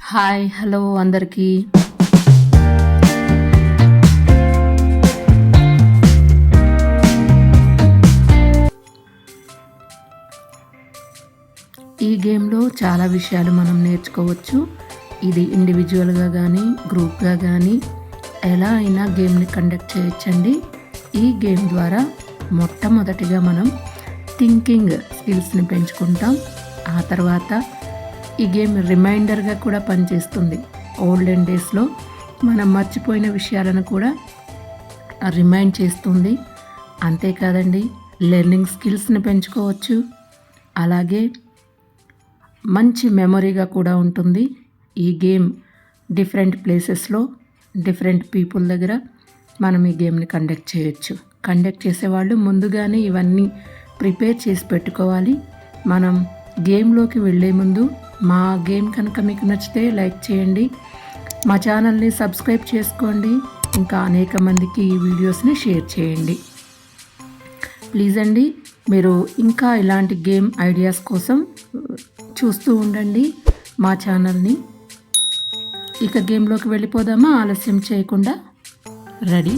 Hi hello అందరికీ. ఈ గేమ్లో చాలా విషయాలు మనం నేర్చుకోవచ్చు. ఇది ఇండివిజువల్గా కానీ గ్రూప్గా కానీ ఎలా అయినా గేమ్ని కండక్ట్ చేయొచ్చండి. ఈ గేమ్ ద్వారా మొట్టమొదటిగా మనం థింకింగ్ స్కిల్స్ని పెంచుకుంటాం. ఆ తర్వాత ఈ గేమ్ రిమైండర్గా కూడా పనిచేస్తుంది. ఓల్డెన్ డేస్లో మనం మర్చిపోయిన విషయాలను కూడా రిమైండ్ చేస్తుంది. అంతేకాదండి, లెర్నింగ్ స్కిల్స్ని పెంచుకోవచ్చు. అలాగే మంచి మెమొరీగా కూడా ఉంటుంది. ఈ గేమ్ డిఫరెంట్ ప్లేసెస్లో డిఫరెంట్ పీపుల్ దగ్గర మనం ఈ గేమ్ని కండక్ట్ చేయొచ్చు. కండక్ట్ చేసేవాళ్ళు ముందుగానే ఇవన్నీ ప్రిపేర్ చేసి పెట్టుకోవాలి. మనం గేమ్లోకి వెళ్ళే ముందు మా గేమ్ కనుక మీకు నచ్చితే లైక్ చేయండి, మా ఛానల్ని సబ్స్క్రైబ్ చేసుకోండి, ఇంకా అనేక మందికి ఈ వీడియోస్ని షేర్ చేయండి. ప్లీజ్ అండి, మీరు ఇంకా ఇలాంటి గేమ్ ఐడియాస్ కోసం చూస్తూ ఉండండి మా ఛానల్ని. ఇక గేమ్లోకి వెళ్ళిపోదామా? ఆలస్యం చేయకుండా. రెడీ?